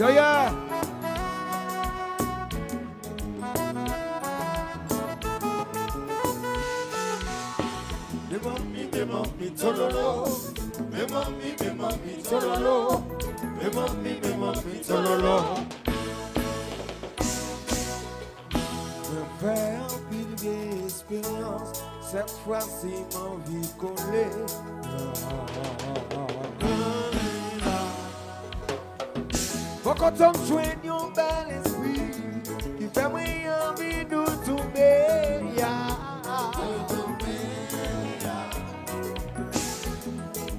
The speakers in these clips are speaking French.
Yo, yeah. Me mommy, tololo. Me mommy, tololo. Me mommy, tololo. Je fais un pile d'expérience. Cette fois-ci, ma vie collée. Faut qu'on tombe joigne un bel esprit qui fait moi envie de tomber.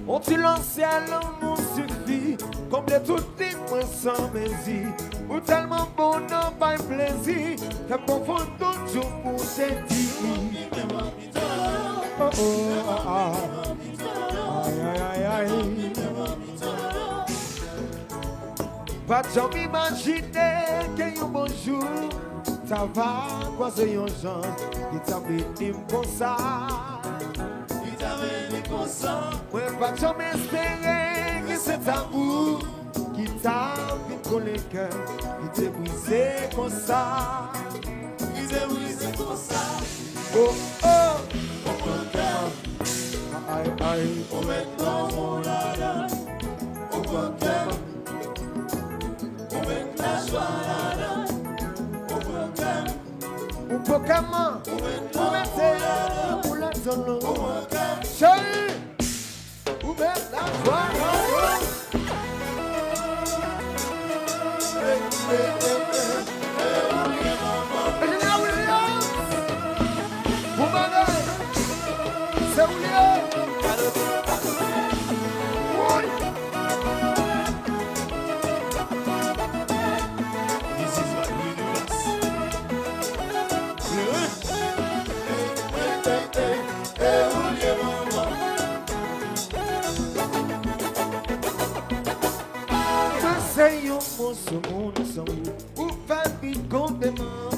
On te lance à l'amour suffit, combler toutes les points sans mesure. Ou tellement bon, non, pas un plaisir, que profond toujours pour te dire. Oh, oh, oh, oh. Aïe, aïe, aïe. Pas jamais imaginer qu'un bon jour, ça va croiser un genre qui t'a béni comme ça. Ouais, pas jamais espérer que c'est amour qui t'a fait coller le cœur, qui t'a brisé comme ça. Brisé comme ça. Oh, oh. Aïe, aïe. On met dans mon lala. Au Pokémon. On met la joie lala. Au Pokémon. Au Pokémon. On met la pour la zone. Chérie. On met la joie lala. C'est où ce monde ensemble, ou faire vite complètement,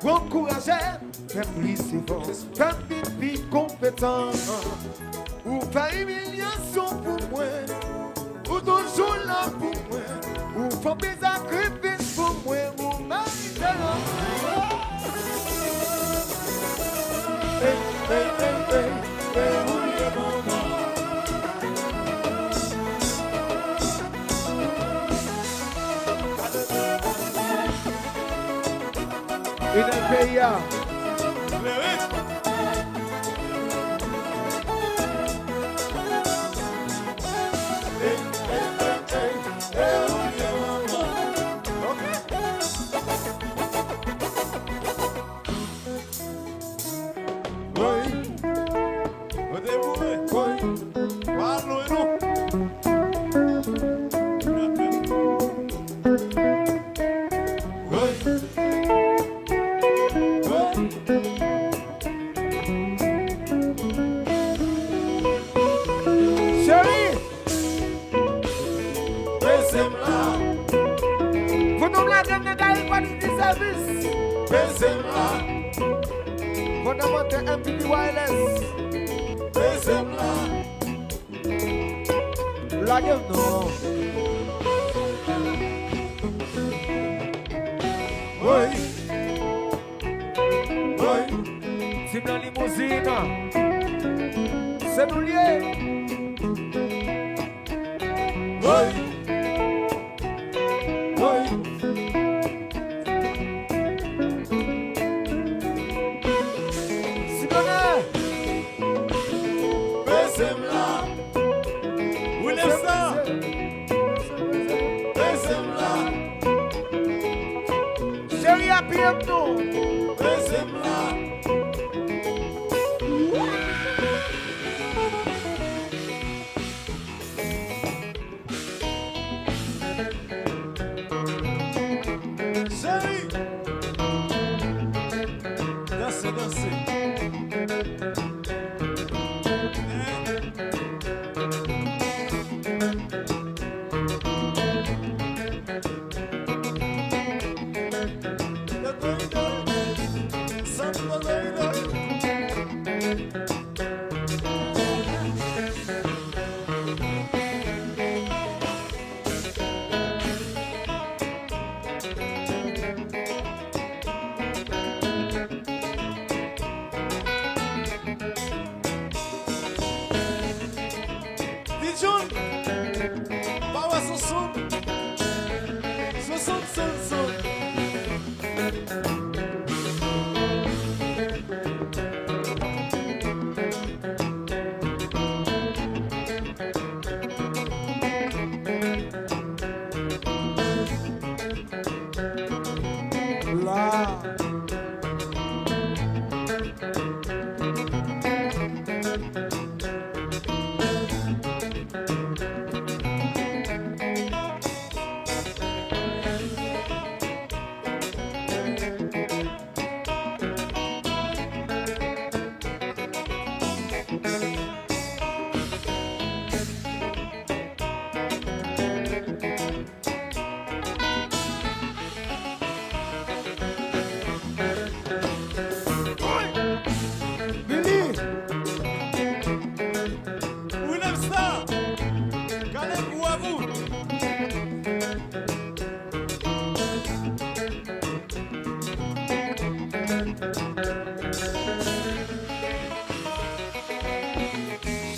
ou encourager, faire plus fort, faire vite compétent, ou faire humiliation pour moi, ou toujours là pour moi, ou faire des sacrifices pour moi, ou m'inviter in el PIA. MPD Wireless. La gueule non. Oui. Oui. C'est dans limousine. C'est nous lié. Oui.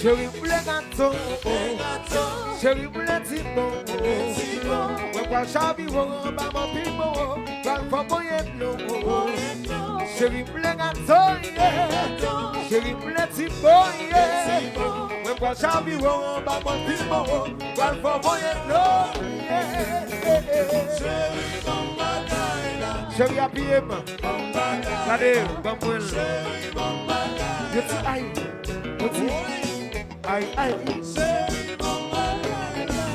Chérie pour les gâteaux, chérie pour les tipos. Ouais, quoi, chabi, on va m'en pimo, va le faire moyen bleu. Chérie pour les gâteaux, chérie pour les tipos. Ouais, quoi, chabi, on va m'en pimo, va le faire moyen bleu. Chérie, à pied, regardez, bambouille. Je dis aïe, je dis aïe, aïe.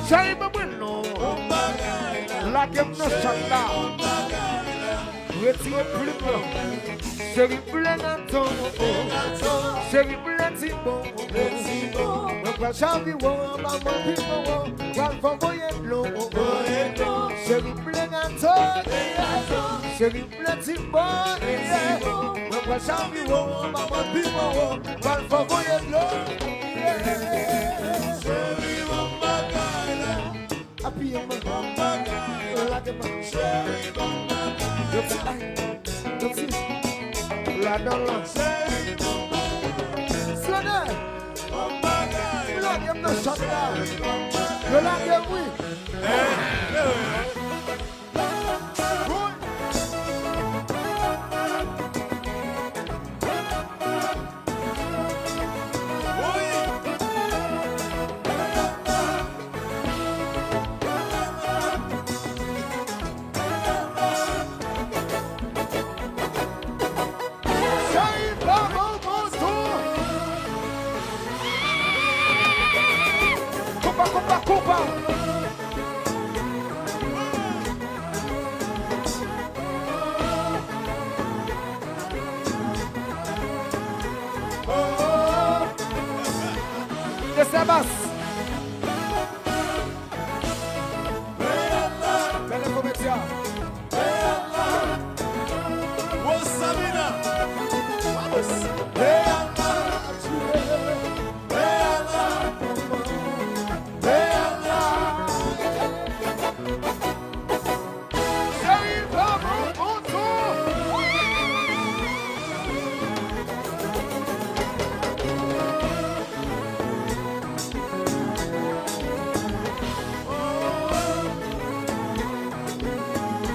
Chérie, bambouille, non. La game ne chante là. Retirez plus blanc. Chérie, pour les gâteaux. Chérie, pour les tipos. Donc, la chambre, on va m'en pimo, va le faire moyen bleu. Chérie, pour les gâteaux. Chérie, pour les tipos. Donc, la chambre, on va m'en pimo, va le faire moyen bleu. Chérie, mon bagaille. Appuyez mon bagaille. La game. Chérie, mon bagaille. La dans la. Chérie, mon bagaille. Slade. La game de chante là. De la game, oui. Compa. De Sabas. Belle commercial. Sabina. Vamos.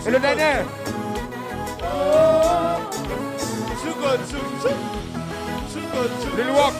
Et le dernier. Le walk.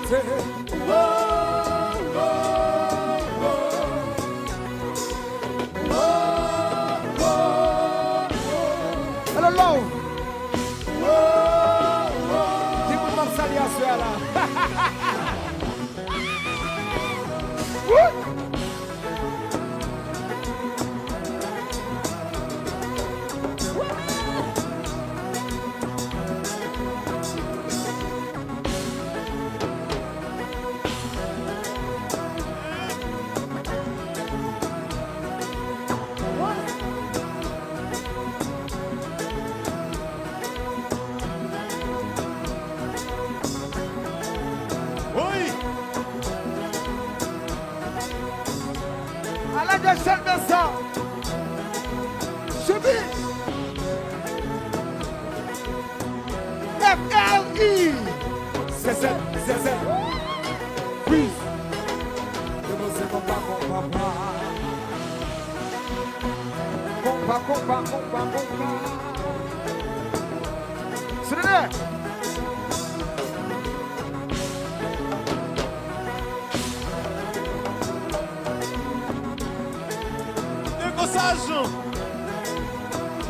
côté. Hello, love. Dis-moi de saluer à ceux-là. Chef de ça, Chebi, F-L-E, c'est, oui, c'est compa. C'est le nez.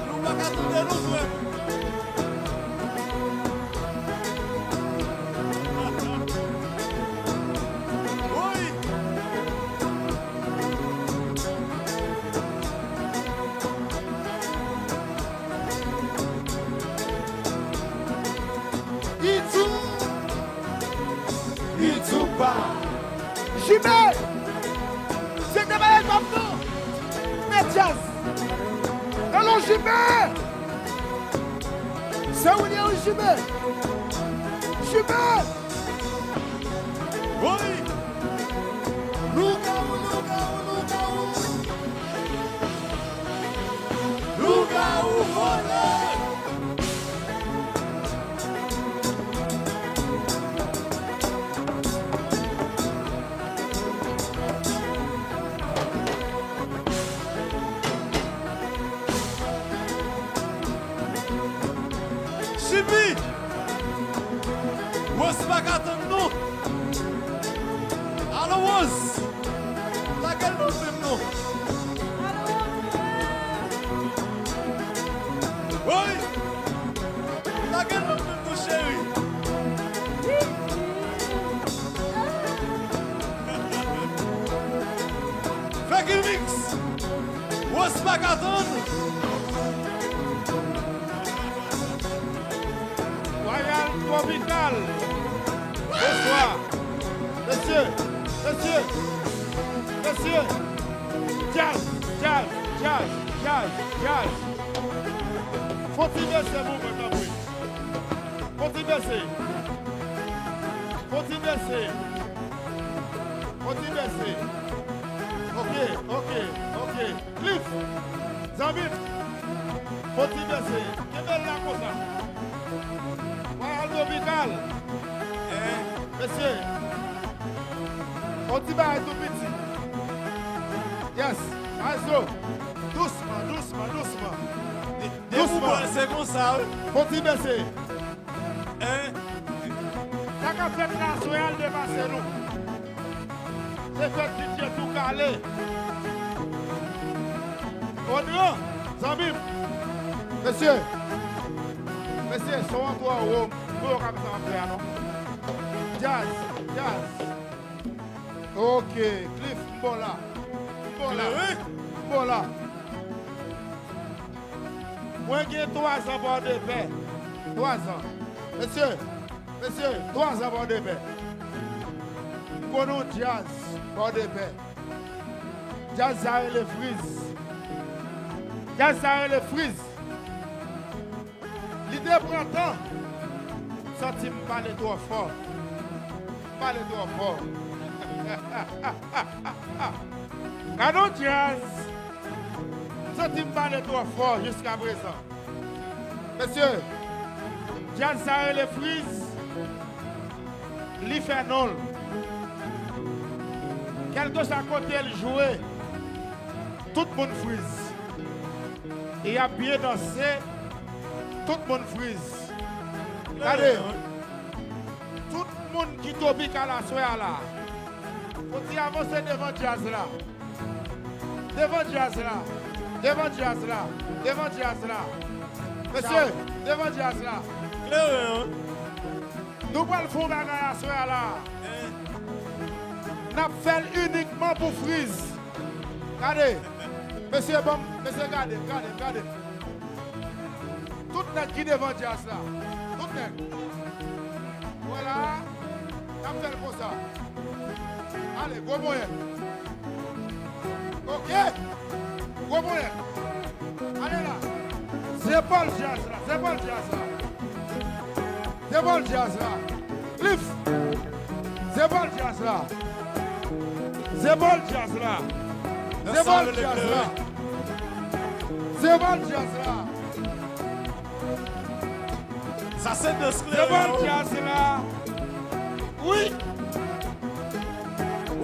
Nous pas attendre nous. Oui. Itouba. Jimé. C'est de ma maman. Jazz. Allons Jimé. C'est où il y a un Jimé. Oui. Luga ou volé. Chibi, what's back at the no? Allo was, la gueule nous fait non. Oui, la gueule nous fait non, chérie. Fake mix, what's back at the? Tropical. Bonsoir. Messieurs. Jazz. Faut-il baisser vous maintenant, oui. Faut-il baisser. Ok. Cliff. Zambit. Faut-il baisser. Quelle belle la cosa. Tropical. Monsieur, on dit pas tout petit. Yes, Azo. Doucement. C'est comme ça. Faut-il baisser? La fête nationale dépasse nous. C'est fait DJ tout calé. On y va, Zambim. Monsieur, sont en toi au Rome. Vous avez ça non? Jazz. Ok, Cliff, Mbola. Moi, j'ai 3 ans pour de paix. 3 ans. Monsieur, 3 ans pour de paix. Nous jazz pour de paix. Jazz ça les frises. L'idée prend temps. Senti me parler trop fort. Canon jazz. Senti me parler trop fort jusqu'à présent. Monsieur, jazz ça les frises. L'Ifernol. Quelque chose à côté elle jouait. Tout le monde frise. Et il a bien dansé. Tout le monde frise. Regardez. Tout le monde qui topique à la soirée là. Faut y avancer devant jazz là. Devant jazz là. Devant jazz là. Devant jazz là. Monsieur, devant jazz là. Nous allons faire un bagage à la soirée là. Nous avons fait uniquement pour Freeze. Regardez. Monsieur, bon, monsieur, regardez. Tout le monde qui est devant jazz là. Tout le monde. Voilà. Nous avons fait pour ça. Allez, gros moyen. Ok. Gros moyen. Allez là. C'est pas le jazz là. C'est pas le jazz là. C'est pas le jazz là. Lift. C'est pas le jazz là. C'est pas le jazz là. C'est pas le jazz là. C'est pas le jazz là. Ça c'est de ce C'est pas le jazz là. Oui.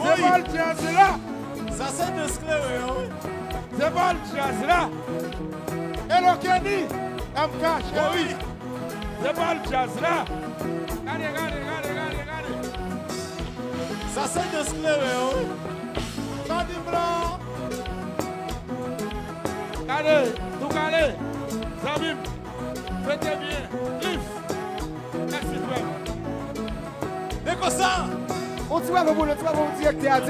C'est pas le jazz là. Ça c'est de ce C'est pas le jazz là. Hello Kenny. MK chéri. C'est pas le jazz là. Regardez. Ça c'est de ce Tandis blanc. Allez, tout calé. Zabim. Faites bien. Lift. Merci toi. Et comme ça. On se voit pour le directeur.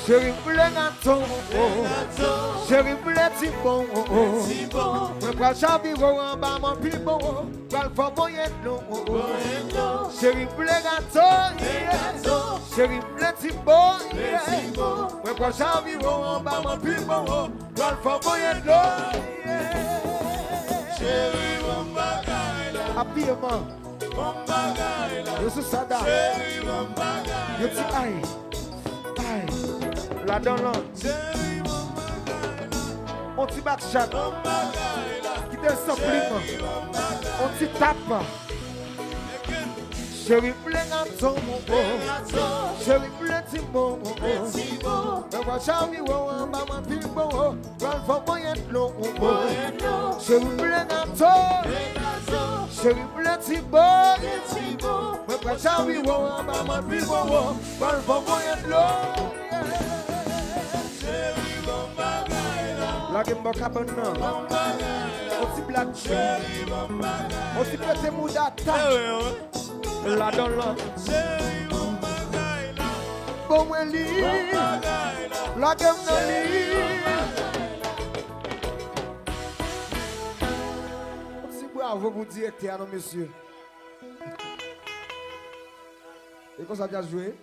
Chérie voulait gâteau, chérie voulait petit bon, je prends chaviron en bas mon plus bon, je le fais moyen non. Chérie voulait gâteau, chérie voulait petit bon, je prends chaviron en bas mon plus bon, je le fais moyen non. Chérie, mon bagaille là. Habillement, Mon bagaille là. je suis sada, Chérie, mon bagaille je là. dis aïe, la donne là. Chérie, mon bagaille là. On t'y bat chat, Mon bagaille là. qui descend plus, Chérie, mon bagaille. on t'y tape. Chérie voulait gâteau, chérie voulait petit bon, je vois chaviron en bas mon plus bon, je le fais moyen non. Chérie voulait gâteau, chérie voulait petit bon, je vois chaviron en bas mon plus bon, je le fais moyen non. Chérie, mon bagaille là. La game box a bon nom. Mon bagaille là. On s'y blague, Chérie, mon bagaille. on s'y pète moudata. La donne là. Chérie, mon bagaille là. Bon moi li, Mon bagaille là. la game non li. On s'y bravo pour directeur, non monsieur. Et quand ça vient jouer?